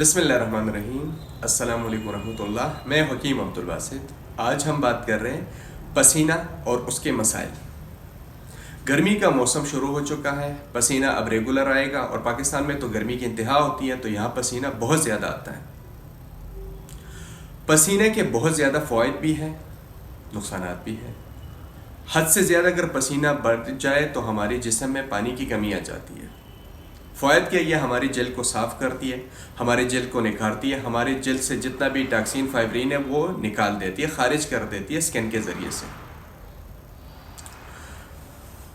बिस्मिल्लाहिर्रहमानिर्रहीम। अस्सलाम वालेकुम रहमतुल्लाह। मैं हकीम अब्दुल बासित। आज हम बात कर रहे हैं पसीना और उसके मसाइल। गर्मी का मौसम शुरू हो चुका है, पसीना अब रेगुलर आएगा और पाकिस्तान में तो गर्मी की इंतहा होती है, तो यहाँ पसीना बहुत ज़्यादा आता है। पसीने के बहुत ज़्यादा फ़वाइद भी हैं, नुकसानात भी हैं। हद से ज़्यादा अगर पसीना बढ़ जाए तो हमारे जिस्म में पानी की कमी आ जाती है। फ़वाइद क्या, ये हमारी जल्द को साफ़ करती है, हमारे जल्द को निखारती है, हमारे जल्द से जितना भी टॉक्सिन फाइब्रिन है वो निकाल देती है, खारिज कर देती है स्किन के ज़रिए से।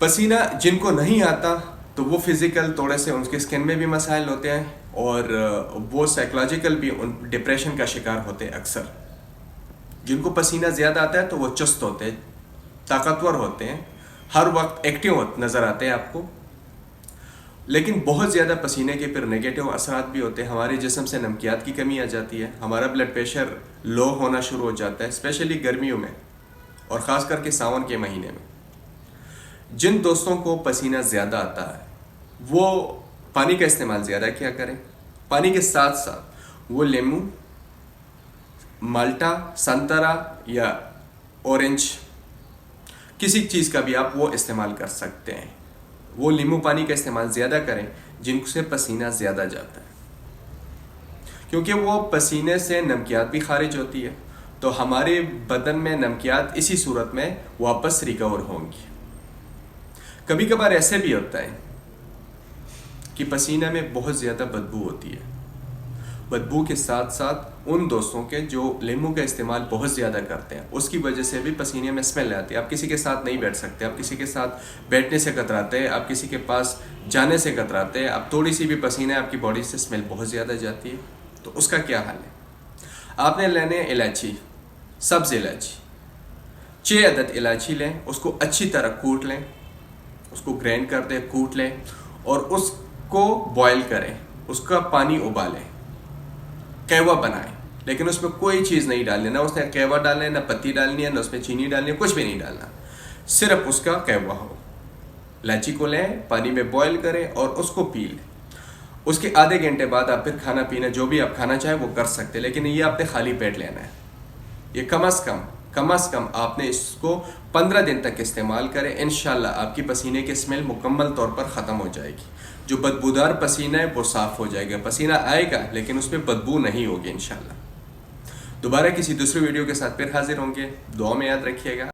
पसीना जिनको नहीं आता तो वो फिज़िकल थोड़े से उनके स्किन में भी मसाइल होते हैं और वो साइकोलॉजिकल भी डिप्रेशन का शिकार होते हैं अक्सर। जिनको पसीना ज़्यादा आता है तो वो चुस्त होते हैं, ताकतवर होते हैं, हर वक्त एक्टिव नज़र आते हैं आपको। लेकिन बहुत ज़्यादा पसीने के फिर नेगेटिव असरात भी होते हैं। हमारे जिस्म से नमकियात की कमी आ जाती है, हमारा ब्लड प्रेशर लो होना शुरू हो जाता है, स्पेशली गर्मियों में और ख़ास करके सावन के महीने में। जिन दोस्तों को पसीना ज़्यादा आता है वो पानी का इस्तेमाल ज़्यादा किया करें। पानी के साथ साथ वो नींबू, माल्टा, संतरा या ऑरेंज, किसी चीज़ का भी आप वो इस्तेमाल कर सकते हैं। वो नींबू पानी का इस्तेमाल ज़्यादा करें जिनसे पसीना ज़्यादा जाता है, क्योंकि वो पसीने से नमकियात भी खारिज होती है, तो हमारे बदन में नमकियात इसी सूरत में वापस रिकवर होंगी। कभी कभार ऐसे भी होता है कि पसीने में बहुत ज़्यादा बदबू होती है। बदबू के साथ साथ उन दोस्तों के जो नींबू का इस्तेमाल बहुत ज़्यादा करते हैं उसकी वजह से भी पसीने में स्मेल आती है। आप किसी के साथ नहीं बैठ सकते, आप किसी के साथ बैठने से कतराते हैं, आप किसी के पास जाने से कतराते हैं, आप थोड़ी सी भी पसीना आपकी बॉडी से स्मेल बहुत ज़्यादा जाती है। तो उसका क्या हाल है? आपने लेने इलायची, सब्ज़ इलायची, 6 अदद इलायची लें, उसको अच्छी तरह कूट लें, उसको ग्राइंड कर दें, कूट लें और उसको बॉयल करें, उसका पानी उबालें, कहवा बनाएं, लेकिन उसमें कोई चीज़ नहीं डालनी, ना उसमें कहवा डालना है, ना पत्ती डालनी है, ना उसमें चीनी डालनी है, कुछ भी नहीं डालना, सिर्फ उसका कहवा हो। इलायची को लें, पानी में बॉयल करें और उसको पी लें। उसके आधे घंटे बाद आप फिर खाना पीना जो भी आप खाना चाहें वो कर सकते हैं, लेकिन ये आपने खाली पेट लेना है। ये कम अज़ कम आपने इसको 15 दिन तक इस्तेमाल करें। इंशाल्लाह आपकी पसीने की स्मेल मुकम्मल तौर पर ख़त्म हो जाएगी। जो बदबूदार पसीना है वो साफ़ हो जाएगा, पसीना आएगा लेकिन उसमें बदबू नहीं होगी। इंशाल्लाह दोबारा किसी दूसरी वीडियो के साथ फिर हाजिर होंगे। दुआ में याद रखिएगा।